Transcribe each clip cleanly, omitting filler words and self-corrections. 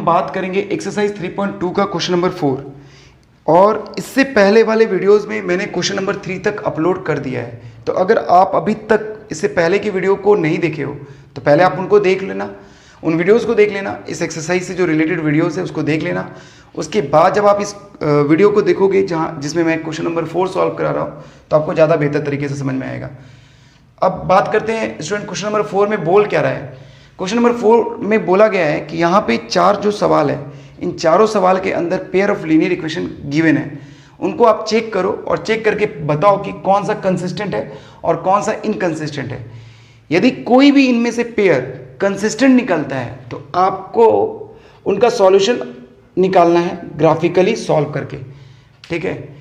बात करेंगे एक्सरसाइज 3.2 का क्वेश्चन नंबर 4। और इससे पहले वाले वीडियोस में मैंने क्वेश्चन नंबर 3 तक अपलोड कर दिया है। तो अगर आप अभी तक इससे पहले की वीडियो को नहीं देखे हो तो पहले आप उनको देख लेना, उन वीडियोस को देख लेना, इस एक्सरसाइज से जो रिलेटेड वीडियोस है उसको देख लेना। उसके बाद जब आप इस वीडियो को देखोगे जिसमें मैं क्वेश्चन नंबर 4 सॉल्व करा रहा हूँ तो आपको ज़्यादा बेहतर तरीके से समझ में आएगा। अब बात करते हैं स्टूडेंट, क्वेश्चन नंबर 4 में बोल क्या रहा है। क्वेश्चन नंबर 4 में बोला गया है कि यहाँ पे 4 जो सवाल है, इन चारों सवाल के अंदर pair of linear equation given है, उनको आप चेक करो और चेक करके बताओ कि कौन सा कंसिस्टेंट है और कौन सा इनकंसिस्टेंट है। यदि कोई भी इनमें से पेयर कंसिस्टेंट निकलता है तो आपको उनका सॉल्यूशन निकालना है ग्राफिकली सॉल्व करके, ठीक है।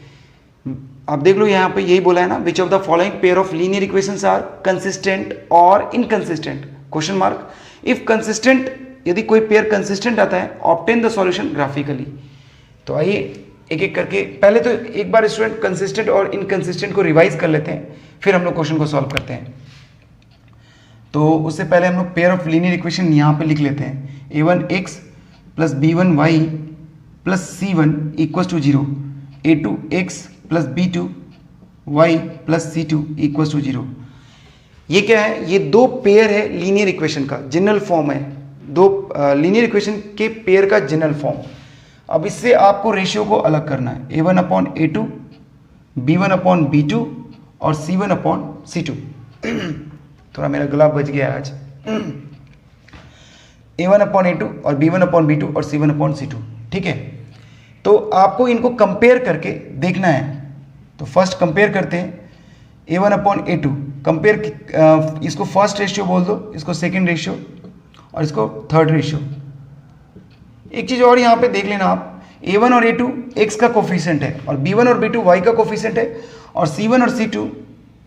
आप देख लो यहाँ पे यही बोला है ना, which of the following pair of linear equations are consistent और inconsistent, question mark. If consistent, यदि कोई पेयर कंसिस्टेंट आता है, ऑब्टेन द सॉल्यूशन ग्राफिकली। तो आइए एक एक करके, पहले तो एक बार स्टूडेंट कंसिस्टेंट और इनकंसिस्टेंट को रिवाइज कर लेते हैं, फिर हम लोग क्वेश्चन को सॉल्व करते हैं। तो उससे पहले हम लोग पेयर ऑफ लीनियर इक्वेशन यहाँ पे लिख लेते हैं। a1x plus b1y plus c1 equals to 0, a2x plus b2y plus c2 equals to 0। ये क्या है? ये दो पेयर है लीनियर इक्वेशन का, जनरल फॉर्म है, दो लीनियर इक्वेशन के पेयर का जनरल फॉर्म। अब इससे आपको रेशियो को अलग करना है, a1/a2, b1/b2 और c1/c2। थोड़ा मेरा गला बच गया आज। a1/a2 और b1/b2 और c1/c2, ठीक है। तो आपको इनको कंपेयर करके देखना है। तो फर्स्ट कंपेयर करते हैं a1/a2, कंपेयर, इसको फर्स्ट रेशियो बोल दो, इसको सेकंड रेशियो और इसको थर्ड रेशियो। एक चीज़ और यहाँ पे देख लेना आप, a1 और a2 x का कोफिशिएंट है और b1 और b2 y का कोफिशिएंट है और c1 और c2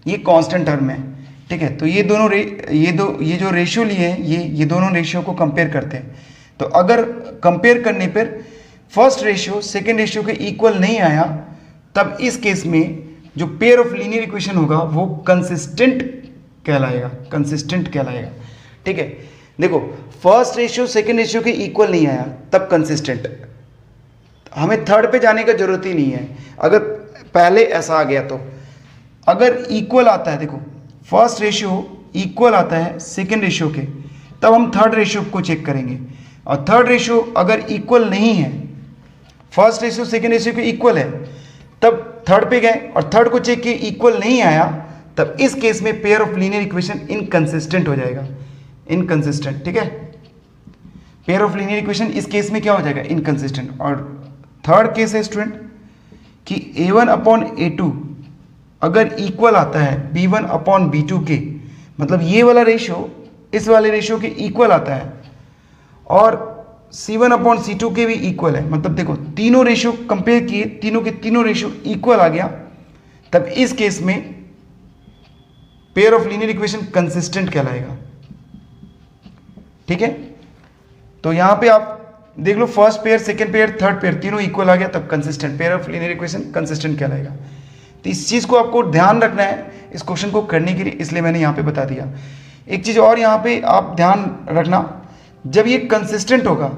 ये कांस्टेंट टर्म है, ठीक है। तो ये दोनों ये जो रेशियो लिए हैं, ये दोनों रेशियो को कंपेयर करते हैं। तो अगर कंपेयर करने पर फर्स्ट रेशियो सेकेंड रेशियो के इक्वल नहीं आया, तब इस केस में जो पेयर ऑफ लीनियर इक्वेशन होगा वो कंसिस्टेंट कहलाएगा, कंसिस्टेंट कहलाएगा, ठीक है। देखो, फर्स्ट रेशियो सेकेंड रेशियो के इक्वल नहीं आया तब कंसिस्टेंट। हमें थर्ड पे जाने का जरूरत ही नहीं है अगर पहले ऐसा आ गया तो। अगर इक्वल आता है, देखो फर्स्ट रेशियो इक्वल आता है सेकेंड रेशियो के, तब हम थर्ड रेशियो को चेक करेंगे। और थर्ड रेशियो अगर इक्वल नहीं है, फर्स्ट रेशियो सेकेंड रेशियो के इक्वल है, तब थर्ड पे गए और थर्ड को चेक किए, इक्वल नहीं आया, तब इस केस में pair of linear equation inconsistent हो जाएगा, इनकंसिस्टेंट, ठीक है। पेयर ऑफ लीनियर इक्वेशन इस केस में क्या हो जाएगा? इनकंसिस्टेंट। और थर्ड केस है स्टूडेंट कि a1/a2 अगर इक्वल आता है b1/b2 के, मतलब ये वाला रेशियो इस वाले रेशियो के इक्वल आता है और c1/c2 के भी इक्वल है, मतलब देखो तीनों रेशियो कंपेयर किए, तीनों के तीनों रेशियो इक्वल आ गया, तब इस केस में pair of linear equation consistent कहलाएगा, ठीक है। तो यहां पे आप देख लो, first pair, second pair, third pair तीनों इक्वल आ गया, तब consistent, pair of linear equation consistent कहलाएगा। तो इस चीज को आपको ध्यान रखना है इस क्वेश्चन को करने के लिए, इसलिए मैंने यहां पे बता दिया। एक चीज और यहां पे आप ध्यान रखना, जब ये कंसिस्टेंट होगा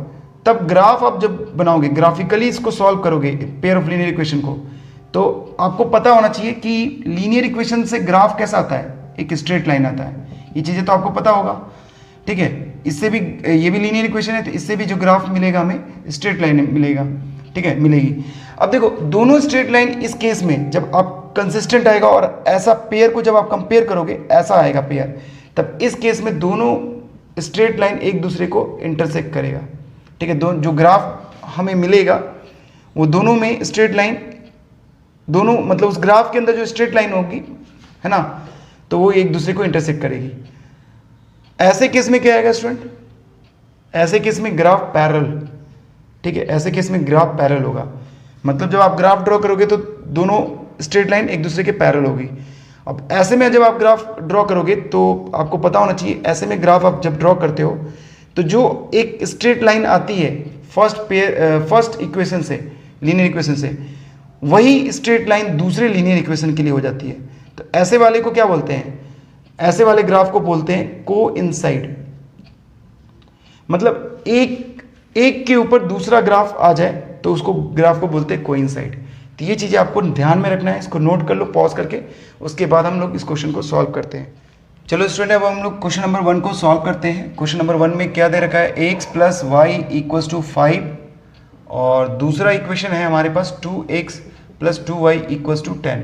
तब ग्राफ आप जब बनाओगे, ग्राफिकली इसको सॉल्व करोगे पेयर ऑफ लीनियर इक्वेशन को, तो आपको पता होना चाहिए कि लीनियर इक्वेशन से ग्राफ कैसा आता है, एक स्ट्रेट लाइन आता है। ये चीज़ें तो आपको पता होगा, ठीक है। इससे भी, ये भी लीनियर इक्वेशन है, तो इससे भी जो ग्राफ मिलेगा हमें स्ट्रेट लाइन मिलेगा, ठीक है, मिलेगी। अब देखो, दोनों स्ट्रेट लाइन इस केस में जब आप कंसिस्टेंट आएगा और ऐसा पेयर को जब आप कंपेयर करोगे, ऐसा आएगा पेयर, तब इस केस में दोनों स्ट्रेट लाइन एक दूसरे को इंटरसेक्ट करेगा, ठीक है। जो ग्राफ हमें मिलेगा वो दोनों में स्ट्रेट लाइन, दोनों मतलब उस ग्राफ के अंदर जो स्ट्रेट लाइन होगी, है ना, तो वो एक दूसरे को इंटरसेक्ट करेगी। ऐसे केस में क्या आएगा स्टूडेंट? ऐसे केस में ग्राफ पैरेलल, ठीक है। ऐसे केस में ग्राफ पैरेलल होगा, मतलब जब आप ग्राफ ड्रॉ करोगे तो दोनों स्ट्रेट लाइन एक दूसरे के पैरेलल होगी। अब ऐसे में जब आप ग्राफ ड्रॉ करोगे तो आपको पता होना चाहिए, ऐसे में ग्राफ आप जब ड्रॉ करते हो तो जो एक स्ट्रेट लाइन आती है फर्स्ट इक्वेशन से, लीनियर इक्वेशन से, वही स्ट्रेट लाइन दूसरे लीनियर इक्वेशन के लिए हो जाती है। तो ऐसे वाले को क्या बोलते हैं? ऐसे वाले ग्राफ को बोलते हैं कोइंसाइड। मतलब एक एक के ऊपर दूसरा ग्राफ आ जाए तो उसको ग्राफ को बोलते हैं कोइंसाइड। तो ये चीज़ें आपको ध्यान में रखना है, इसको नोट कर लो पॉज करके, उसके बाद हम लोग इस क्वेश्चन को सॉल्व करते हैं। चलो स्टूडेंट, अब हम लोग क्वेश्चन नंबर 1 को सॉल्व करते हैं। क्वेश्चन नंबर 1 में क्या दे रखा है, x plus Y equals to 5 और दूसरा इक्वेशन है हमारे पास 2x plus 2y equals to 10।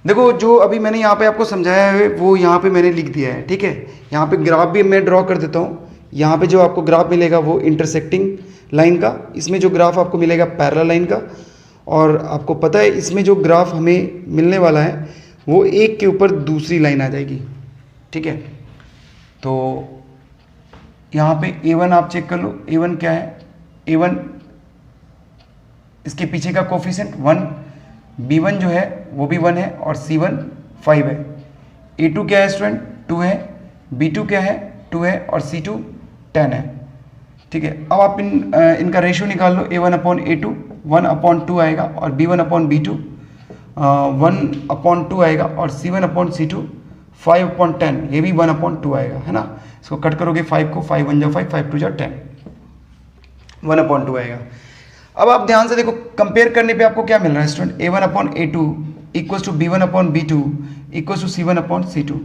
देखो जो अभी मैंने यहाँ पे आपको समझाया है वो यहाँ पे मैंने लिख दिया है, ठीक है। यहाँ पे ग्राफ भी मैं ड्रॉ कर देता हूँ। यहाँ पे जो आपको ग्राफ मिलेगा वो इंटरसेक्टिंग लाइन का, इसमें जो ग्राफ आपको मिलेगा पैरेलल लाइन का, और आपको पता है इसमें जो ग्राफ हमें मिलने वाला है वो एक के ऊपर दूसरी लाइन आ जाएगी, ठीक है। तो यहाँ पे A1 आप चेक कर लो, A1 क्या है, A1 इसके पीछे का कोफिशिएंट 1, B1 जो है वो भी 1 है और C1 5 है। A2 क्या है स्टूडेंट, 2 है, B2 क्या है, 2 है और C2 10 है, ठीक है। अब आप इनका रेशियो निकाल लो, A1/A2 1/2 आएगा और B1/B2 1/2 आएगा और C1/C2 5/10, ये भी 1/2 आएगा, है ना। इसको कट करोगे 5 को, 5 1 जा 5, 5 2 जा 10, 1/2 आएगा। अब आप ध्यान से देखो, कंपेयर करने पे आपको क्या मिल रहा है student, A1/A2 equals to B1/B2 equals to C1/C2,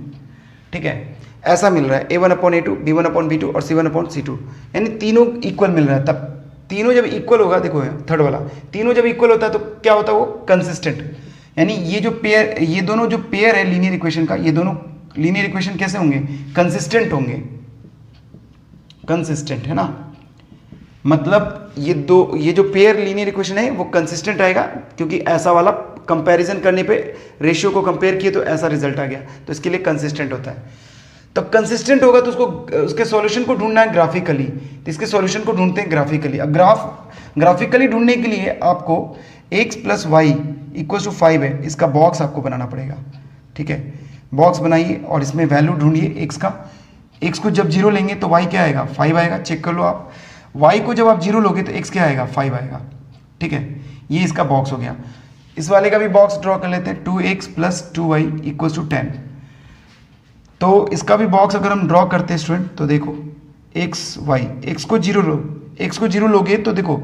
ठीक है, ऐसा मिल रहा है। A1/A2, B1/B2 और C1/C2, यानी तीनों इक्वल मिल रहा है। तब तीनों जब इक्वल होगा, देखो थर्ड वाला, तीनों जब इक्वल होता है तो क्या होता है, वो कंसिस्टेंट, यानी ये जो पेयर, ये दोनों जो पेयर है लीनियर इक्वेशन का, ये दोनों लीनियर इक्वेशन कैसे होंगे, कंसिस्टेंट होंगे, कंसिस्टेंट, है ना। मतलब ये जो पेयर लीनियर इक्वेशन है वो कंसिस्टेंट आएगा, क्योंकि ऐसा वाला कंपैरिजन करने पे रेशियो को कंपेयर किए तो ऐसा रिजल्ट आ गया, तो इसके लिए कंसिस्टेंट होता है। तो कंसिस्टेंट होगा तो उसको, उसके सॉल्यूशन को ढूंढना है ग्राफिकली, तो इसके सॉल्यूशन को ढूंढते हैं ग्राफिकली। अब ग्राफिकली ढूंढने के लिए आपको x plus Y equal to 5 है, इसका बॉक्स आपको बनाना पड़ेगा, ठीक है। बॉक्स बनाइए और इसमें वैल्यू ढूंढिए x का। x को जब 0 लेंगे तो y क्या आएगा, 5 आएगा, चेक कर लो आप। y को जब आप 0 लोगे तो x क्या आएगा, 5 आएगा, ठीक है। ये इसका बॉक्स हो गया। इस वाले का भी बॉक्स ड्रॉ कर लेते हैं, 2x plus 2y equal to 10। तो इसका भी बॉक्स अगर हम ड्रॉ करते हैं स्टूडेंट, तो देखो x को 0 लो, x को 0 लोगे तो देखो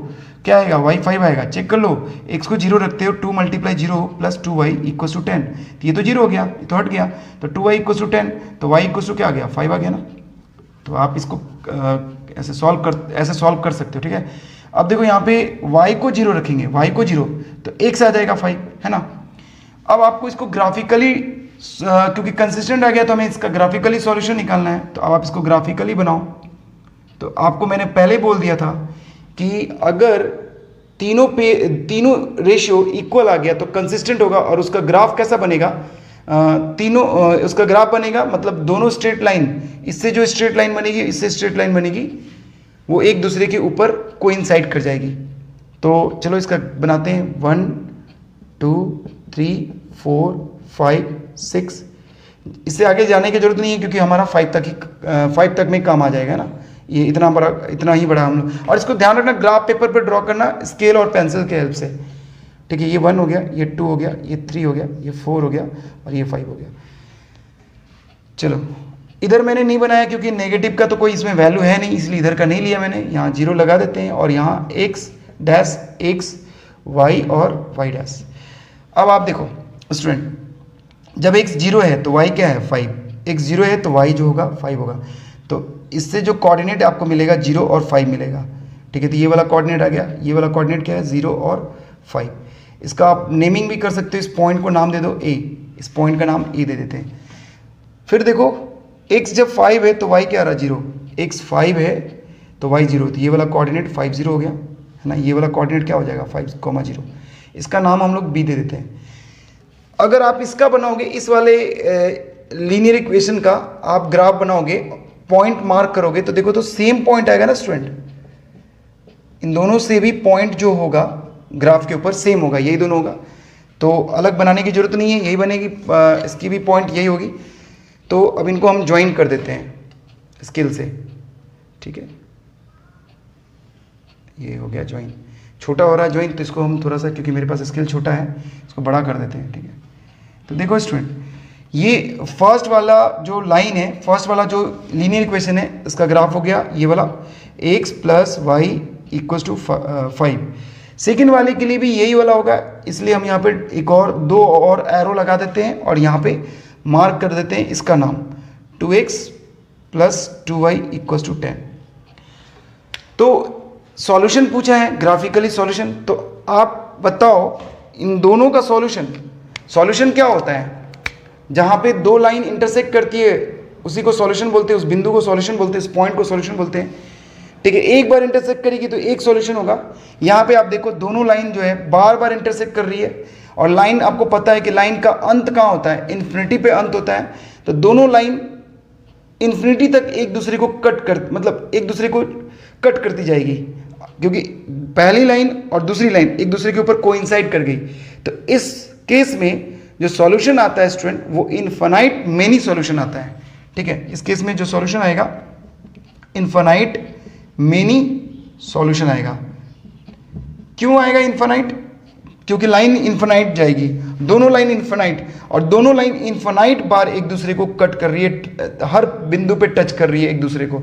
क्या आएगा, y 5 आएगा, चेक कर लो। x को 0 रखते हो, 2 × 0 प्लस 2y इक्वल टू 10, तो ये तो 0 हो गया, ये तो हट गया, तो 2y इक्वल टू 10, तो y इक्वल टू क्या आ गया, 5 आ गया ना। तो आप इसको ऐसे सॉल्व कर सकते हो, ठीक है। अब देखो यहाँ पे y को 0 रखेंगे, y को 0 तो x आ जाएगा 5, है ना। अब आपको इसको ग्राफिकली, क्योंकि कंसिस्टेंट आ गया तो हमें इसका ग्राफिकली सॉल्यूशन निकालना है, तो अब आप इसको ग्राफिकली बनाओ। तो आपको मैंने पहले ही बोल दिया था कि अगर तीनों रेशियो इक्वल आ गया तो कंसिस्टेंट होगा, और उसका ग्राफ कैसा बनेगा, उसका ग्राफ बनेगा, मतलब दोनों स्ट्रेट लाइन, इससे जो स्ट्रेट लाइन बनेगी, इससे स्ट्रेट लाइन बनेगी, वो एक दूसरे के ऊपर कोइंसाइड कर जाएगी। तो चलो इसका बनाते हैं, 1 2 3 4 5 6। इससे आगे जाने की जरूरत नहीं है क्योंकि हमारा 5 तक में काम आ जाएगा ना, ये इतना ही बड़ा हम लोग। और इसको ध्यान रखना, ग्राफ पेपर पर ड्रॉ करना स्केल और पेंसिल के हेल्प से, ठीक है। ये 1 हो गया, ये 2 हो गया, ये 3 हो गया, ये 4 हो गया और ये 5 हो गया। चलो इधर मैंने नहीं बनाया क्योंकि नेगेटिव का तो कोई इसमें वैल्यू है नहीं, इसलिए इधर का नहीं लिया मैंने। यहाँ 0 लगा देते हैं और यहाँ x डैश x y और y डैश। अब आप देखो स्टूडेंट, जब x 0 है तो y क्या है, 5, x 0 है तो y जो होगा 5 होगा। तो इससे जो कोऑर्डिनेट आपको मिलेगा 0 और 5 मिलेगा, ठीक है। तो ये वाला कोऑर्डिनेट आ गया, ये वाला कोऑर्डिनेट क्या है, 0 और 5। इसका आप नेमिंग भी कर सकते हो, इस पॉइंट को नाम दे दो a, इस पॉइंट का नाम a दे देते हैं। फिर देखो x जब 5 है तो y क्या आ रहा है, 0, x 5 है तो y 0, तो ये वाला कोऑर्डिनेट 5 0 हो गया, है ना। ये वाला कोऑर्डिनेट क्या हो जाएगा, 5, 0। इसका नाम हम लोग b दे देते हैं। अगर आप इसका बनाओगे, इस वाले लीनियर इक्वेशन का आप ग्राफ बनाओगे, पॉइंट मार्क करोगे तो देखो तो सेम पॉइंट आएगा ना स्टूडेंट, इन दोनों से भी पॉइंट जो होगा ग्राफ के ऊपर सेम होगा, यही दोनों होगा। तो अलग बनाने की जरूरत नहीं है, यही बनेगी, इसकी भी पॉइंट यही होगी। तो अब इनको हम ज्वाइन कर देते हैं स्केल से, ठीक है। ये हो गया ज्वाइन, छोटा हो रहा है ज्वाइन, तो इसको हम थोड़ा सा, क्योंकि मेरे पास स्केल छोटा है, इसको बड़ा कर देते हैं, ठीक है। तो देखो स्टूडेंट, ये फर्स्ट वाला जो लाइन है, फर्स्ट वाला जो लीनियर इक्वेशन है, इसका ग्राफ हो गया ये वाला। X plus Y equal to 5। Second वाले के लिए भी यही वाला होगा, इसलिए हम यहाँ पे एक और 2 और एरो लगा देते हैं और यहाँ पे मार्क कर देते हैं इसका नाम 2x plus 2y equal to 10। तो सॉल्यूशन पूछा है, ग्राफिकली सॉल्यूशन। तो आप बताओ इन दोनों का सॉल्यूशन क्या होता है? जहाँ पे 2 लाइन इंटरसेक्ट करती है उसी को सॉल्यूशन बोलते हैं, उस बिंदु को सॉल्यूशन बोलते हैं, इस पॉइंट को सॉल्यूशन बोलते हैं। ठीक है, एक बार इंटरसेक्ट करेगी तो एक सॉल्यूशन होगा। यहाँ पे आप देखो दोनों लाइन जो है बार बार इंटरसेक्ट कर रही है, और लाइन आपको पता है कि लाइन का अंत कहाँ होता है, इन्फिनिटी पे अंत होता है। तो दोनों लाइन इन्फिनिटी तक एक दूसरे को एक दूसरे को कट करती जाएगी, क्योंकि पहली लाइन और दूसरी लाइन एक दूसरे के ऊपर कोइंसाइड कर गई। तो इस केस में जो सॉल्यूशन आता है स्टूडेंट, वो इनफाइनाइट मेनी सॉल्यूशन आता है। ठीक है, इस केस में जो सॉल्यूशन आएगा इनफाइनाइट मेनी सॉल्यूशन आएगा। क्यों आएगा इनफाइनाइट? क्योंकि लाइन इनफाइनाइट जाएगी, दोनों लाइन इनफाइनाइट, और दोनों लाइन इनफाइनाइट बार एक दूसरे को कट कर रही है, हर बिंदु पे टच कर रही है एक दूसरे को।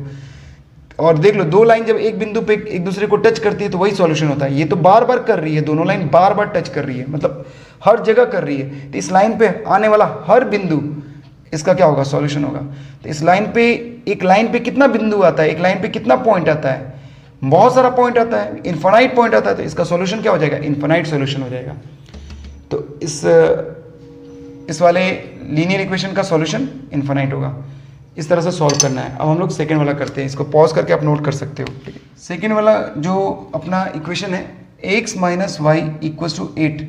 और देख लो 2 लाइन जब एक बिंदु पे एक दूसरे को टच करती है तो वही सॉल्यूशन होता है। ये तो बार बार कर रही है, दोनों लाइन बार बार टच कर रही है, मतलब हर जगह कर रही है। तो इस लाइन पे आने वाला हर बिंदु इसका क्या होगा, सॉल्यूशन होगा। तो इस लाइन पे, एक लाइन पे कितना बिंदु आता है, एक लाइन पे कितना पॉइंट आता है, बहुत सारा पॉइंट आता है, इनफाइनाइट पॉइंट आता है। तो इसका सॉल्यूशन क्या हो जाएगा, इनफाइनाइट सॉल्यूशन हो जाएगा। तो इस वाले लीनियर इक्वेशन का सॉल्यूशन इनफाइनाइट होगा। इस तरह से सॉल्व करना है। अब हम लोग सेकेंड वाला करते हैं, इसको पॉज करके आप नोट कर सकते हो। सेकेंड वाला जो अपना इक्वेशन है, x minus y equal to 8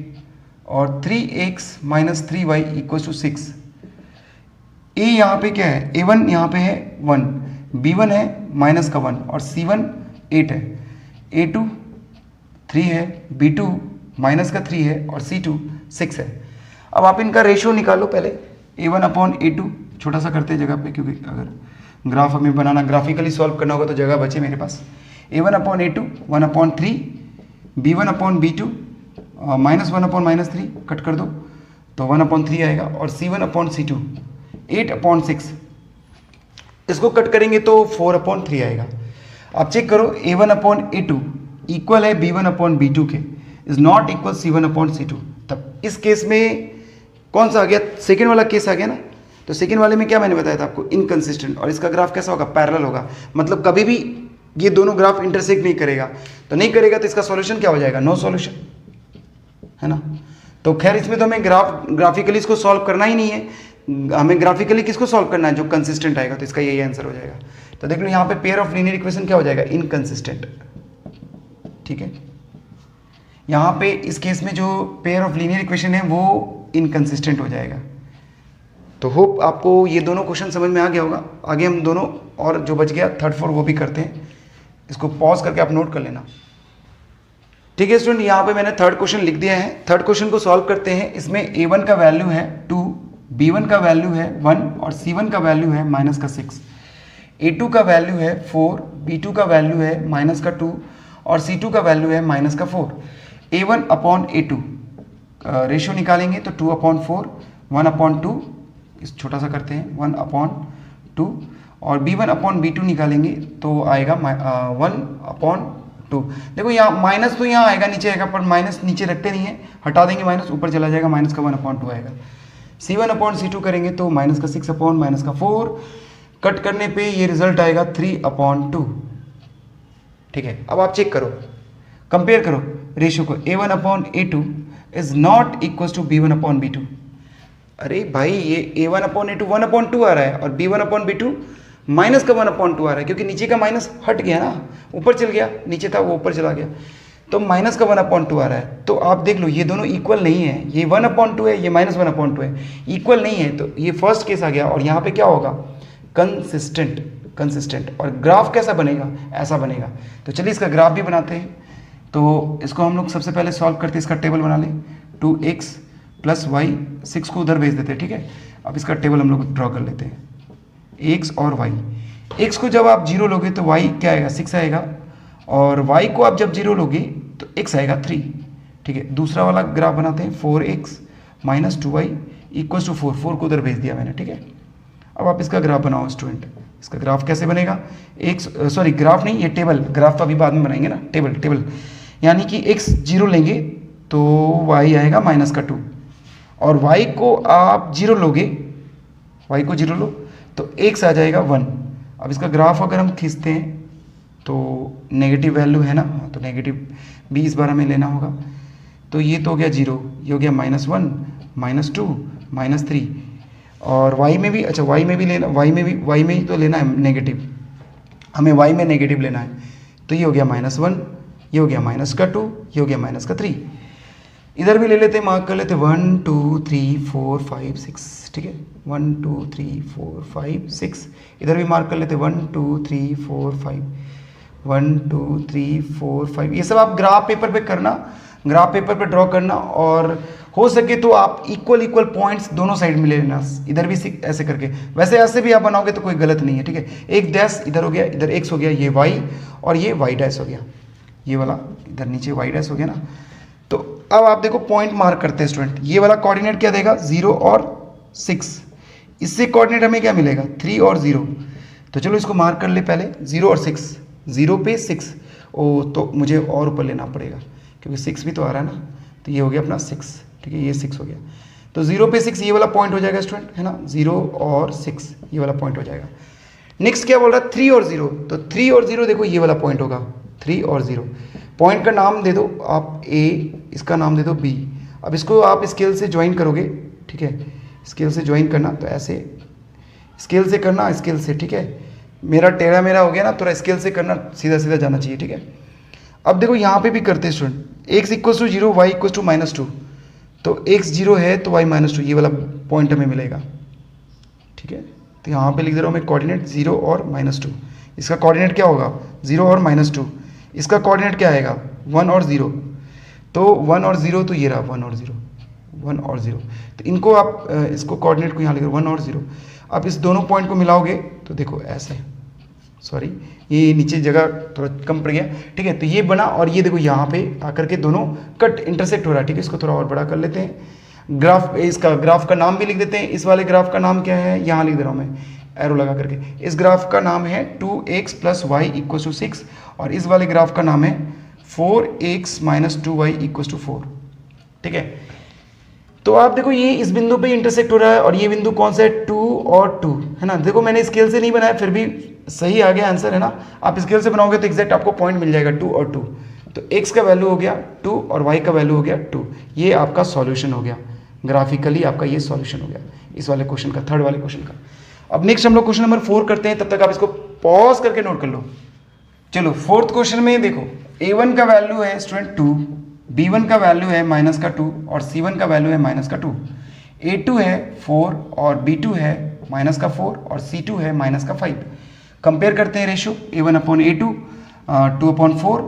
और 3x minus 3y equal to 6। ए यहाँ पे क्या है, a1 यहाँ पे है 1, b1 है माइनस का 1 और c1 8 है, a2 3 है, b2 माइनस का 3 है और c2 6 है। अब आप इनका रेशियो निकालो पहले, a1 अपॉन a2, छोटा सा करते हैं जगह पे, क्योंकि अगर ग्राफ हमें बनाना, ग्राफिकली सॉल्व करना होगा तो जगह बचे मेरे पास। a1 upon a2 1 upon 3, b1 upon b2 minus 1 upon minus 3 cut कर दो तो 1 अपॉन 3 आएगा, और c1 अपॉन c2 8 अपॉन 6, इसको कट करेंगे तो 4 अपॉन 3 आएगा। आप चेक करो, a1 अपॉन a2 इक्वल है b1 अपॉन b2 के, is not equal c1 upon c2। तब इस केस में कौन सा आ गया, सेकेंड वाला केस आ गया ना। तो सेकेंड वाले में क्या मैंने बताया था आपको, इनकंसिस्टेंट, और इसका ग्राफ कैसा होगा, पैरेलल होगा, मतलब कभी भी ये दोनों ग्राफ इंटरसेक्ट नहीं करेगा। तो नहीं करेगा तो इसका सॉल्यूशन क्या हो जाएगा, नो सॉल्यूशन, है ना। तो खैर इसमें तो हमें ग्राफिकली इसको सॉल्व करना ही नहीं है, हमें ग्राफिकली किसको सॉल्व करना है, जो कंसिस्टेंट आएगा। तो इसका यही आंसर हो जाएगा। तो देख लो यहाँ पे पेयर ऑफ लीनियर इक्वेशन क्या हो जाएगा, इनकंसिस्टेंट। ठीक है, यहाँ पे इस केस में जो पेयर ऑफ लीनियर इक्वेशन है वो इनकंसिस्टेंट हो जाएगा। तो होप आपको ये दोनों क्वेश्चन समझ में आ गया होगा। आगे हम दोनों और जो बच गया थर्ड फोर्थ वो भी करते हैं, इसको पॉज करके आप नोट कर लेना। ठीक है स्टूडेंट, यहाँ पे मैंने थर्ड क्वेश्चन लिख दिया है। थर्ड क्वेश्चन को सॉल्व करते हैं। इसमें a1 का वैल्यू है 2, b1 का वैल्यू है 1 और c1 का वैल्यू है माइनस का 6, a2 का वैल्यू है 4, b2 का वैल्यू है माइनस का 2 और c2 का वैल्यू है माइनस का 4। a1 अपॉन a2 रेशियो निकालेंगे तो 2 अपॉन 4, 1 अपॉन 2, इस छोटा सा करते हैं 1 अपॉन 2, और b1 अपॉन b2 निकालेंगे तो आएगा 1 अपॉन 2। देखो यहाँ माइनस तो यहाँ आएगा, नीचे आएगा, पर माइनस नीचे रखते नहीं है, हटा देंगे माइनस, ऊपर चला जाएगा, माइनस का 1 अपॉन 2 आएगा। c1 अपॉन c2 करेंगे तो माइनस का 6 अपॉन माइनस का 4, कट करने पे ये रिजल्ट आएगा 3 अपॉन 2। ठीक है, अब आप चेक करो, कंपेयर करो रेशियो को, a1 upon a2 is not equal to b1 upon b2। अरे भाई ये a1 अपॉन a2 1 अपॉन 2 आ रहा है, और b1 अपॉन b2 माइनस का 1 अपॉन 2 आ रहा है, क्योंकि नीचे का माइनस हट गया ना, ऊपर चल गया, नीचे था वो ऊपर चला गया, तो माइनस का 1 अपॉन 2 आ रहा है। तो आप देख लो ये दोनों इक्वल नहीं है, ये 1 अपॉन 2 है, ये माइनस 1 अपॉन 2 है, इक्वल नहीं है। तो ये फर्स्ट केस आ गया, और यहाँ पे क्या होगा, कंसिस्टेंट। और ग्राफ कैसा बनेगा, ऐसा बनेगा। तो चलिए इसका ग्राफ भी बनाते हैं। तो इसको हम लोग सबसे पहले सॉल्व करते हैं, इसका टेबल बना लें, 2x प्लस वाई, 6 को उधर भेज देते हैं। ठीक है, अब इसका टेबल हम लोग ड्रॉ कर लेते हैं, x और y। x को जब आप 0 लोगे तो y क्या आएगा, 6 आएगा, और y को आप जब 0 लोगे तो x आएगा 3। ठीक है, दूसरा वाला ग्राफ बनाते हैं, 4x minus 2y equal to 4 को उधर भेज दिया मैंने। ठीक है, अब आप इसका ग्राफ बनाओ स्टूडेंट, इसका ग्राफ कैसे बनेगा, सॉरी ग्राफ नहीं, ये टेबल, ग्राफ तो अभी बाद में बनाएंगे ना, टेबल यानी कि x 0 लेंगे तो y आएगा -2 और y को आप 0 लोगे, y को 0 लो तो x आ जाएगा 1। अब इसका ग्राफ अगर हम खींचते हैं तो नेगेटिव वैल्यू है ना, तो नेगेटिव भी इस बार हमें लेना होगा। तो ये तो हो गया 0, ये हो गया -1, -2, -3 और y में भी, अच्छा y में भी लेना, y में ही तो लेना है नेगेटिव, हमें y में नेगेटिव लेना है। तो ये हो गया -1, ये हो गया -2, ये हो गया -3। इधर भी ले लेते हैं, मार्क कर लेते हैं 1 2 3 4 5 6, ठीक है 1 2 3 4 5 6। इधर भी मार्क कर लेते हैं 1 2 3 4 5, 1 2 3 4 5। ये सब आप ग्राफ पेपर पे करना, ग्राफ पेपर पे ड्रॉ करना, और हो सके तो आप इक्वल पॉइंट्स दोनों साइड में ले लेना, इधर भी ऐसे करके। वैसे ऐसे भी आप बनाओगे तो कोई गलत नहीं है, ठीक है। एक डैश इधर हो गया, इधर x हो गया, ये y और ये y डैश हो गया, ये वाला इधर नीचे y डैश हो गया ना। तो अब आप देखो पॉइंट मार्क करते हैं स्टूडेंट, ये वाला कोऑर्डिनेट क्या देगा 0 और 6, इससे कोऑर्डिनेट हमें क्या मिलेगा 3 और 0। तो चलो इसको मार्क कर ले पहले, 0 और 6, 0 पे 6, ओ तो मुझे और ऊपर लेना पड़ेगा क्योंकि 6 भी तो आ रहा है ना। तो ये हो गया अपना 6, ठीक है, ये 6 हो गया। तो 0 पे 6 ये वाला पॉइंट हो जाएगा स्टूडेंट, है ना, 0 और 6 ये वाला पॉइंट हो जाएगा। नेक्स्ट क्या बोल रहा है 3 और 0, तो 3 और 0 देखो ये वाला पॉइंट होगा, 3 और 0। पॉइंट का नाम दे दो आप A, इसका नाम दे दो B। अब इसको आप स्केल से ज्वाइन करोगे, ठीक है, स्केल से ज्वाइन करना, तो ऐसे स्केल से करना, स्केल से, ठीक है। मेरा टेढ़ा मेरा हो गया ना, थोड़ा स्केल से करना, सीधा सीधा जाना चाहिए, ठीक है। अब देखो यहाँ पे भी करते हैं स्टूडेंट, x = 0 y = -2, तो x 0 है तो y -2 ये वाला पॉइंट हमें मिलेगा, ठीक है। तो यहाँ पे लिख दे रहा हूँ मैं कोऑर्डिनेट 0 और -2। इसका कोऑर्डिनेट क्या होगा 0 और -2, इसका कोऑर्डिनेट क्या आएगा 1 और 0। तो 1 और 0 तो ये रहा 1 और 0, 1 और 0। तो इनको आप इसको कोऑर्डिनेट को यहाँ लिख 1 और 0। अब इस दोनों पॉइंट को मिलाओगे तो देखो ऐसे, सॉरी ये नीचे जगह थोड़ा कम पड़ गया, ठीक है। तो ये बना और ये देखो यहाँ पे आकर के दोनों कट इंटरसेक्ट हो रहा है, ठीक है। इसको थोड़ा और बड़ा कर लेते हैं। ग्राफ, इसका ग्राफ का नाम भी लिख देते हैं। इस वाले ग्राफ का नाम क्या है, यहाँ लिख दे रहा हूँ मैं एरो लगा करके। इस ग्राफ का नाम है 2x + y = 6 और इस वाले ग्राफ का नाम है 4x - 2y = 4, ठीक है। तो आप देखो ये इस बिंदु पे इंटरसेक्ट हो रहा है और ये बिंदु कौन सा है 2 और 2, है ना। देखो मैंने स्केल से नहीं बनाया फिर भी सही आ गया आंसर, है ना। आप स्केल से बनाओगे तो एग्जैक्ट आपको पॉइंट मिल जाएगा 2 और 2। तो x का वैल्यू हो गया 2 और y का वैल्यू हो गया 2। ये आपका सॉल्यूशन हो गया, ग्राफिकली आपका ये सॉल्यूशन हो गया इस वाले क्वेश्चन का, थर्ड वाले क्वेश्चन का। अब नेक्स्ट हम लोग क्वेश्चन नंबर 4 करते हैं, तब तक आप इसको पॉज करके नोट कर लो। चलो फोर्थ क्वेश्चन में देखो, a1 का वैल्यू है स्टूडेंट 2, b1 का वैल्यू है -2 और c1 का वैल्यू है -2, a2 है 4 और b2 है -4 और c2 है -5। कंपेयर करते हैं रेशियो a1/a2 2/4,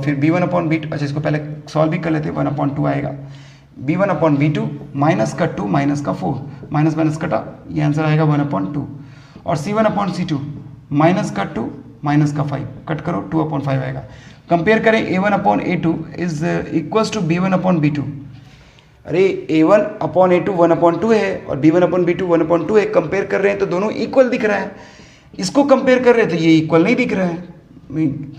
फिर b1/b2। अच्छा इसको पहले सॉल्व भी कर लेते हैं, 1/2 आएगा, b1/b2 -2 -4, माइनस माइनस कटा, ये आंसर आएगा 1/2 और c1/c2 -2 -5 कट करो 2/5 आएगा। कंपेयर करें a1/a2 is equals to b1/b2। अरे a1/a2 1/2 है और b1/b2 1/2 है। कंपेयर कर रहे हैं तो दोनों इक्वल दिख रहा है। इसको कंपेयर कर रहे हैं तो ये इक्वल नहीं दिख रहा है,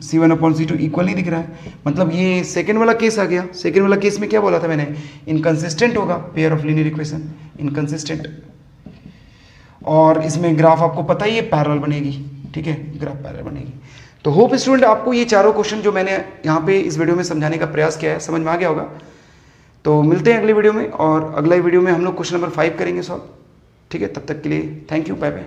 c1/c2 इक्वल नहीं दिख रहा है। मतलब ये सेकेंड वाला केस आ गया। सेकेंड वाला केस में क्या बोला था मैंने, इनकंसिस्टेंट होगा, pair of linear equation inconsistent. और इसमें ग्राफ आपको पता ही है पैरेलल बनेगी, ठीक है, ग्राफ पैरेलल बनेगी। तो होप स्टूडेंट आपको ये चारों क्वेश्चन जो मैंने यहाँ पे इस वीडियो में समझाने का प्रयास किया है समझ में आ गया होगा। तो मिलते हैं अगले वीडियो में, और अगले वीडियो में हम लोग क्वेश्चन नंबर 5 करेंगे सॉल्व, ठीक है। तब तक के लिए थैंक यू, बाय बाय।